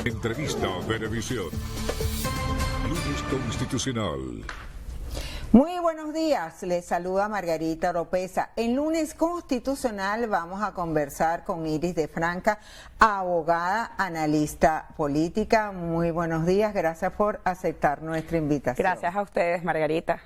Entrevista Venevisión. Lunes Constitucional. Muy buenos días, les saluda Margarita Oropesa. En Lunes Constitucional vamos a conversar con Iris de Franca, abogada, analista política. Muy buenos días, gracias por aceptar nuestra invitación. Gracias a ustedes, Margarita.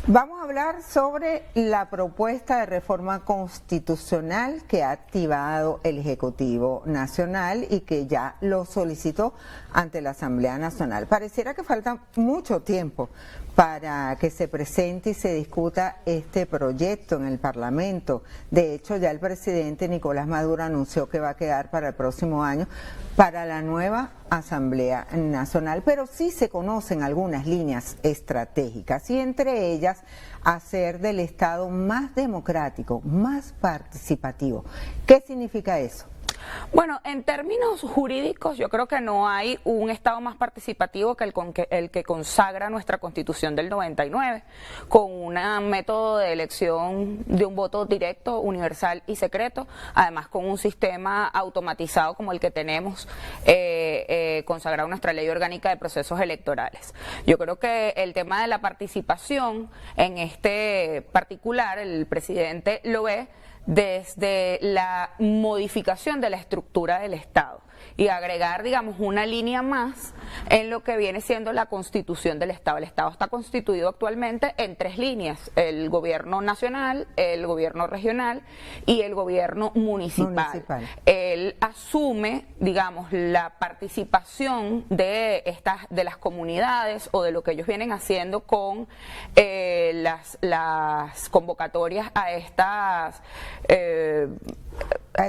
Vamos a hablar sobre la propuesta de reforma constitucional que ha activado el Ejecutivo Nacional y que ya lo solicitó ante la Asamblea Nacional. Pareciera que falta mucho tiempo para que se presente y se discuta este proyecto en el Parlamento. De hecho, ya el presidente Nicolás Maduro anunció que va a quedar para el próximo año para la nueva Asamblea Nacional, pero sí se conocen algunas líneas estratégicas y entre ellas hacer del Estado más democrático, más participativo. ¿Qué significa eso? Bueno, en términos jurídicos yo creo que no hay un Estado más participativo que el que consagra nuestra Constitución del 99, con un método de elección de un voto directo, universal y secreto, además con un sistema automatizado como el que tenemos consagrado en nuestra Ley Orgánica de Procesos Electorales. Yo creo que el tema de la participación en este particular, el presidente lo ve desde la modificación de la estructura del Estado y agregar, digamos, una línea más en lo que viene siendo la constitución del Estado. El Estado está constituido actualmente en tres líneas: el gobierno nacional, el gobierno regional y el gobierno municipal. Él asume, digamos, la participación de las comunidades o de lo que ellos vienen haciendo con las convocatorias a estas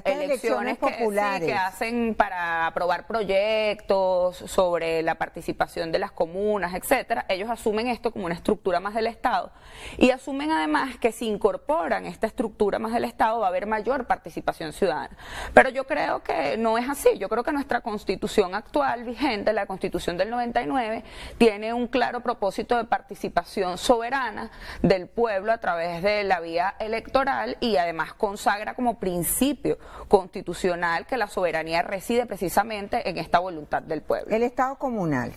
elecciones populares que hacen para aprobar proyectos sobre la participación de las comunas, etcétera. Ellos asumen esto como una estructura más del Estado y asumen además que si incorporan esta estructura más del Estado va a haber mayor participación ciudadana. Pero yo creo que no es así. Yo creo que nuestra Constitución actual vigente, la Constitución del 99, tiene un claro propósito de participación soberana del pueblo a través de la vía electoral y además consagra como principio constitucional que la soberanía reside precisamente en esta voluntad del pueblo. El Estado comunal,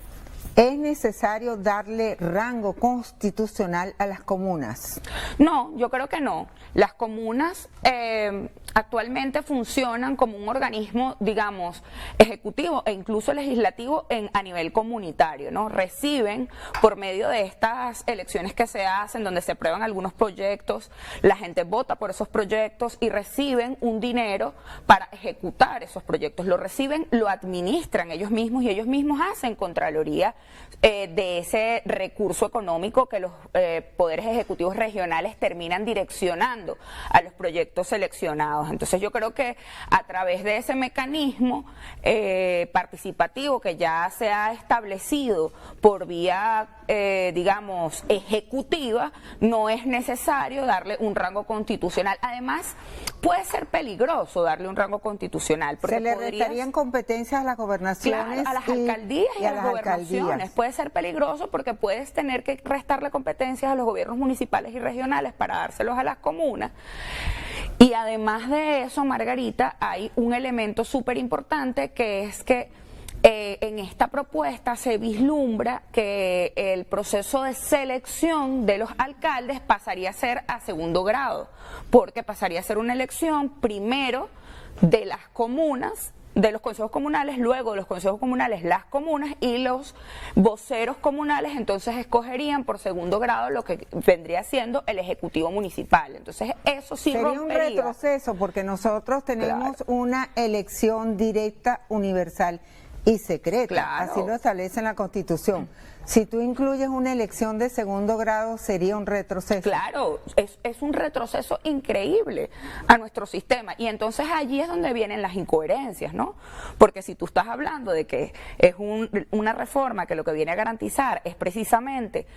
¿es necesario darle rango constitucional a las comunas? No, yo creo que no. Las comunas actualmente funcionan como un organismo, digamos, ejecutivo e incluso legislativo a nivel comunitario, ¿no? Reciben, por medio de estas elecciones que se hacen, donde se aprueban algunos proyectos, la gente vota por esos proyectos y reciben un dinero para ejecutar esos proyectos. Lo reciben, lo administran ellos mismos y ellos mismos hacen contraloría de ese recurso económico que los poderes ejecutivos regionales terminan direccionando a los proyectos seleccionados. Entonces yo creo que a través de ese mecanismo participativo que ya se ha establecido por vía, digamos, ejecutiva, no es necesario darle un rango constitucional. Además, puede ser peligroso darle un rango constitucional. Porque se le restarían competencias a las gobernaciones, claro, a las alcaldías y a las gobernaciones. Puede ser peligroso porque puedes tener que restarle competencias a los gobiernos municipales y regionales para dárselos a las comunas. Y además de eso, Margarita, hay un elemento súper importante que es que en esta propuesta se vislumbra que el proceso de selección de los alcaldes pasaría a ser a segundo grado, porque pasaría a ser una elección primero de las comunas, de los consejos comunales, luego de los consejos comunales las comunas y los voceros comunales entonces escogerían por segundo grado lo que vendría siendo el ejecutivo municipal. Entonces eso sí sería rompería. Un retroceso porque nosotros tenemos una elección directa, universal y secreta, claro. Así lo establece en la Constitución. Si tú incluyes una elección de segundo grado, sería un retroceso. Claro, es un retroceso increíble a nuestro sistema. Y entonces allí es donde vienen las incoherencias, ¿no? Porque si tú estás hablando de que es una reforma que lo que viene a garantizar es precisamente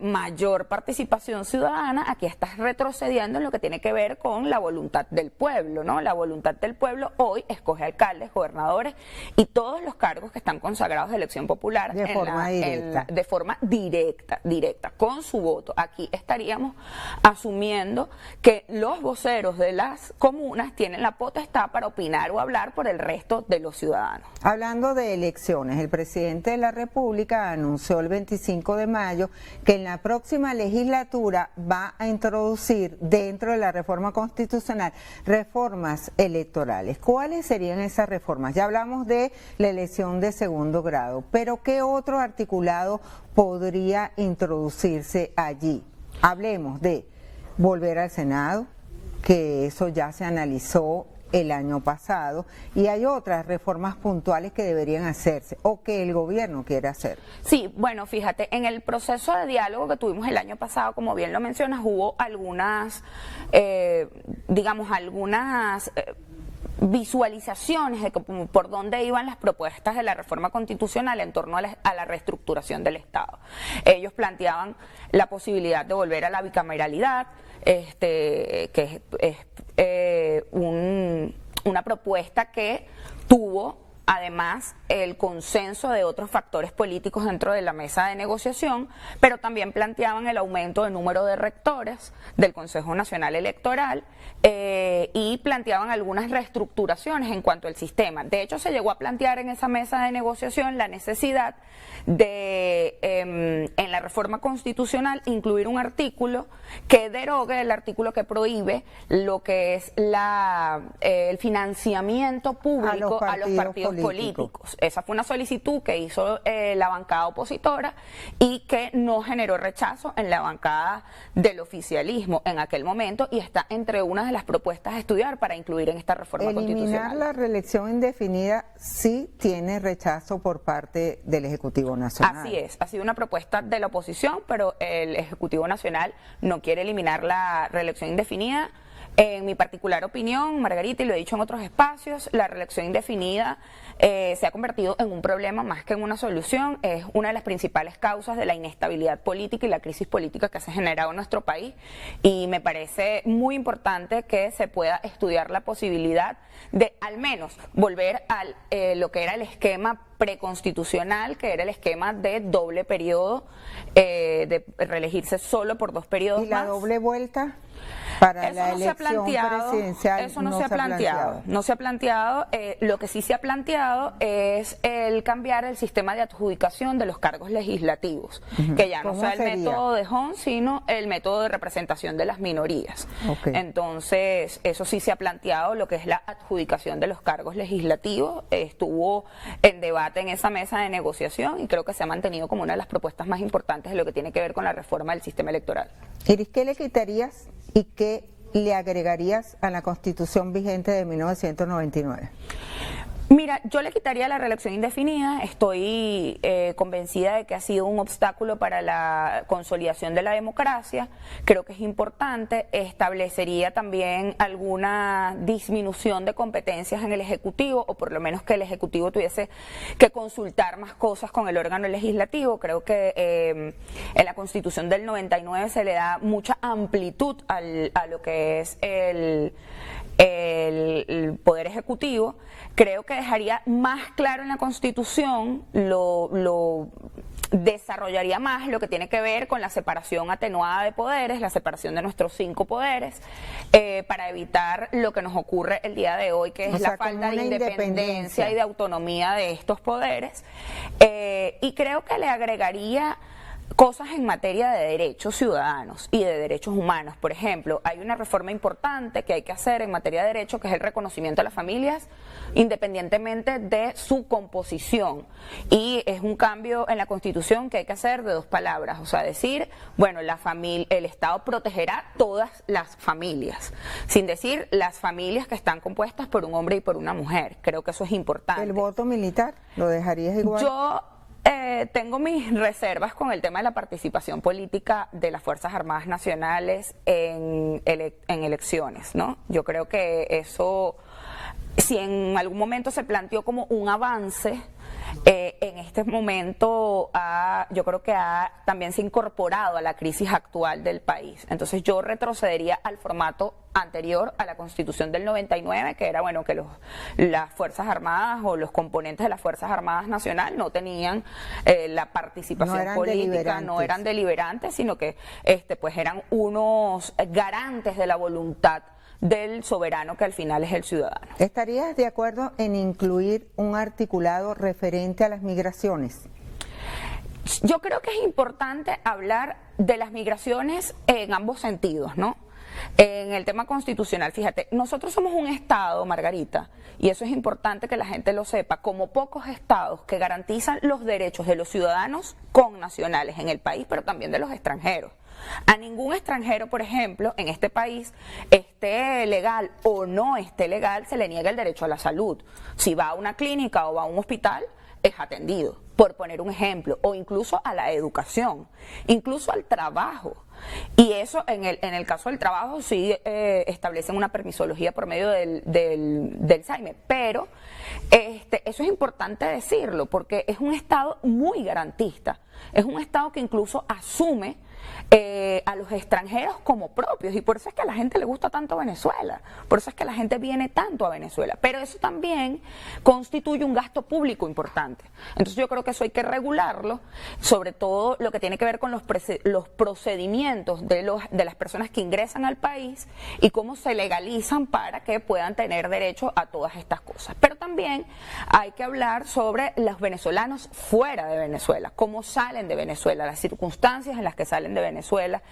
mayor participación ciudadana, aquí estás retrocediendo en lo que tiene que ver con la voluntad del pueblo, ¿no? La voluntad del pueblo hoy escoge alcaldes, gobernadores y todos los cargos cargos que están consagrados de elección popular de forma directa. De forma directa, con su voto. Aquí estaríamos asumiendo que los voceros de las comunas tienen la potestad para opinar o hablar por el resto de los ciudadanos. Hablando de elecciones, el presidente de la República anunció el 25 de mayo que en la próxima legislatura va a introducir dentro de la reforma constitucional reformas electorales. ¿Cuáles serían esas reformas? Ya hablamos de la elección de segundo grado, pero ¿qué otro articulado podría introducirse allí? Hablemos de volver al Senado, que eso ya se analizó el año pasado, y hay otras reformas puntuales que deberían hacerse o que el gobierno quiere hacer. Sí, bueno, fíjate, en el proceso de diálogo que tuvimos el año pasado, como bien lo mencionas, hubo algunas, visualizaciones de por dónde iban las propuestas de la reforma constitucional en torno a la reestructuración del Estado. Ellos planteaban la posibilidad de volver a la bicameralidad, que es una propuesta que tuvo además el consenso de otros factores políticos dentro de la mesa de negociación, pero también planteaban el aumento del número de rectores del Consejo Nacional Electoral y planteaban algunas reestructuraciones en cuanto al sistema. De hecho, se llegó a plantear en esa mesa de negociación la necesidad de, en la reforma constitucional, incluir un artículo que derogue el artículo que prohíbe lo que es el financiamiento público a los partidos políticos. Esa fue una solicitud que hizo la bancada opositora y que no generó rechazo en la bancada del oficialismo en aquel momento, y está entre una de las propuestas a estudiar para incluir en esta reforma constitucional. Eliminar la reelección indefinida sí tiene rechazo por parte del Ejecutivo Nacional. Así es, ha sido una propuesta de la oposición, pero el Ejecutivo Nacional no quiere eliminar la reelección indefinida. En mi particular opinión, Margarita, y lo he dicho en otros espacios, la reelección indefinida se ha convertido en un problema más que en una solución. Es una de las principales causas de la inestabilidad política y la crisis política que se ha generado en nuestro país, y me parece muy importante que se pueda estudiar la posibilidad de al menos volver a lo que era el esquema preconstitucional, que era el esquema de doble periodo, de reelegirse solo por 2 periodos ¿Y la más. doble vuelta? Para eso la no se ha elección planteado, presidencial eso no se ha planteado. No se ha planteado. Lo que sí se ha planteado es el cambiar el sistema de adjudicación de los cargos legislativos, que ya no sea el método de Hon, sino el método de representación de las minorías. Entonces, eso sí se ha planteado, lo que es la adjudicación de los cargos legislativos. Estuvo en debate en esa mesa de negociación y creo que se ha mantenido como una de las propuestas más importantes de lo que tiene que ver con la reforma del sistema electoral. Iris, ¿qué le quitarías y qué le agregarías a la Constitución vigente de 1999? Mira, yo le quitaría la reelección indefinida. Estoy convencida de que ha sido un obstáculo para la consolidación de la democracia. Creo que es importante. Establecería también alguna disminución de competencias en el Ejecutivo, o por lo menos que el Ejecutivo tuviese que consultar más cosas con el órgano legislativo. Creo que en la Constitución del 99 se le da mucha amplitud a lo que es el Poder Ejecutivo. Creo que dejaría más claro en la Constitución, lo desarrollaría más lo que tiene que ver con la separación atenuada de poderes, la separación de nuestros 5 poderes, para evitar lo que nos ocurre el día de hoy, que es la falta de independencia y de autonomía de estos poderes. Y creo que le agregaría cosas en materia de derechos ciudadanos y de derechos humanos. Por ejemplo, hay una reforma importante que hay que hacer en materia de derechos, que es el reconocimiento a las familias independientemente de su composición, y es un cambio en la Constitución que hay que hacer de 2 palabras, o sea, decir, bueno, el Estado protegerá todas las familias, sin decir las familias que están compuestas por un hombre y por una mujer. Creo que eso es importante. ¿El voto militar lo dejarías igual? Yo tengo mis reservas con el tema de la participación política de las Fuerzas Armadas Nacionales en elecciones, ¿no? Yo creo que eso, si en algún momento se planteó como un avance, en este momento yo creo que también se ha incorporado a la crisis actual del país. Entonces yo retrocedería al formato anterior a la Constitución del 99, que era bueno que las Fuerzas Armadas o los componentes de las Fuerzas Armadas Nacional no tenían la participación política, no eran deliberantes, sino que pues eran unos garantes de la voluntad del soberano, que al final es el ciudadano. ¿Estarías de acuerdo en incluir un articulado referente a las migraciones? Yo creo que es importante hablar de las migraciones en ambos sentidos, ¿no? En el tema constitucional, fíjate, nosotros somos un Estado, Margarita, y eso es importante que la gente lo sepa, como pocos estados que garantizan los derechos de los ciudadanos connacionales en el país, pero también de los extranjeros. A ningún extranjero, por ejemplo, en este país, esté legal o no esté legal, se le niega el derecho a la salud. Si va a una clínica o va a un hospital, es atendido, por poner un ejemplo, o incluso a la educación, incluso al trabajo. Y eso, en el caso del trabajo, sí establecen una permisología por medio del SAIME, pero eso es importante decirlo, porque es un Estado muy garantista, es un Estado que incluso asume a los extranjeros como propios, y por eso es que a la gente le gusta tanto Venezuela, por eso es que la gente viene tanto a Venezuela, pero eso también constituye un gasto público importante. Entonces yo creo que eso hay que regularlo, sobre todo lo que tiene que ver con los procedimientos de las personas que ingresan al país y cómo se legalizan para que puedan tener derecho a todas estas cosas. Pero también hay que hablar sobre los venezolanos fuera de Venezuela, cómo salen de Venezuela, las circunstancias en las que salen de Venezuela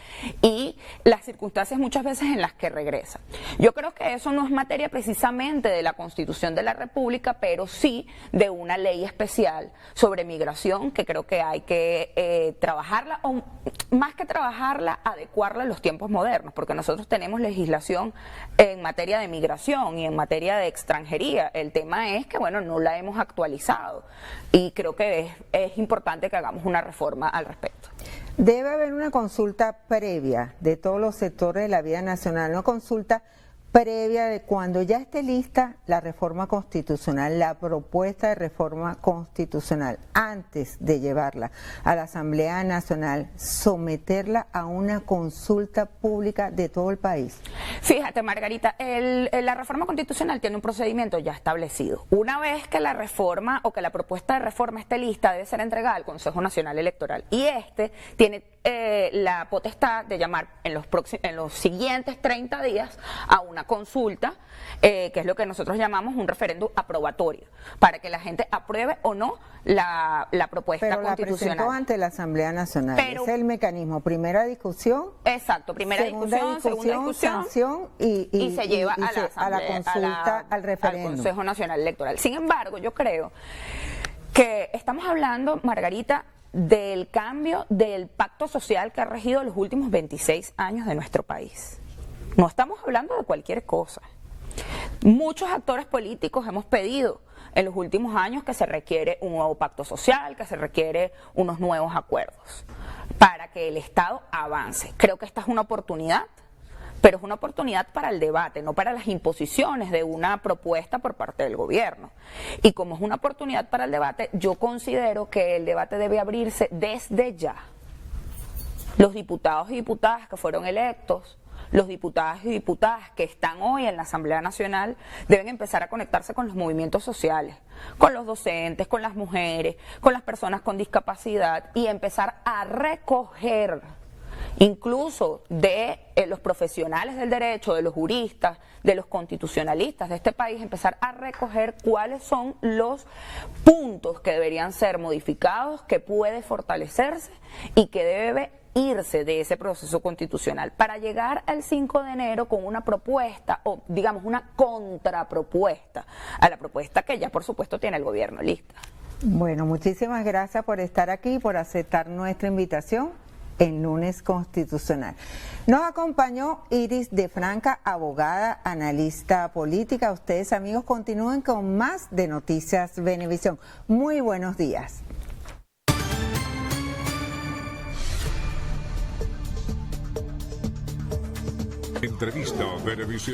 y las circunstancias muchas veces en las que regresan. Yo creo que eso no es materia precisamente de la Constitución de la República, pero sí de una ley especial sobre migración, que creo que hay que trabajarla, o más que trabajarla, adecuarla a los tiempos modernos, porque nosotros tenemos legislación en materia de migración y en materia de extranjería. El tema es que, bueno, no la hemos actualizado y creo que es importante que hagamos una reforma al respecto. Debe haber una consulta previa de todos los sectores de la vida nacional, una consulta previa de cuando ya esté lista la reforma constitucional, la propuesta de reforma constitucional, antes de llevarla a la Asamblea Nacional, someterla a una consulta pública de todo el país. Fíjate, Margarita, la reforma constitucional tiene un procedimiento ya establecido. Una vez que la reforma o que la propuesta de reforma esté lista, debe ser entregada al Consejo Nacional Electoral, y tiene la potestad de llamar en los siguientes 30 días a una consulta, que es lo que nosotros llamamos un referéndum aprobatorio, para que la gente apruebe o no la propuesta constitucional. Pero la presentó ante la Asamblea Nacional, ese es el mecanismo, primera discusión. Exacto, primera discusión, segunda discusión, sanción y se lleva a la consulta, al referéndum. Al Consejo Nacional Electoral. Sin embargo, yo creo que estamos hablando, Margarita, del cambio del pacto social que ha regido los últimos 26 años de nuestro país. No estamos hablando de cualquier cosa. Muchos actores políticos hemos pedido en los últimos años que se requiere un nuevo pacto social, que se requiere unos nuevos acuerdos para que el Estado avance. Creo que esta es una oportunidad, pero es una oportunidad para el debate, no para las imposiciones de una propuesta por parte del gobierno. Y como es una oportunidad para el debate, yo considero que el debate debe abrirse desde ya. Los diputados y diputadas que fueron electos, los diputados y diputadas que están hoy en la Asamblea Nacional deben empezar a conectarse con los movimientos sociales, con los docentes, con las mujeres, con las personas con discapacidad, y empezar a recoger, incluso de los profesionales del derecho, de los juristas, de los constitucionalistas de este país, empezar a recoger cuáles son los puntos que deberían ser modificados, que puede fortalecerse y que debe irse de ese proceso constitucional para llegar al 5 de enero con una propuesta, o digamos una contrapropuesta a la propuesta que ya por supuesto tiene el gobierno lista. Bueno, muchísimas gracias por estar aquí, por aceptar nuestra invitación en Lunes Constitucional. Nos acompañó Iris de Franca, abogada, analista política. Ustedes, amigos, continúen con más de Noticias Venevisión. Muy buenos días. Entrevista Venevisión.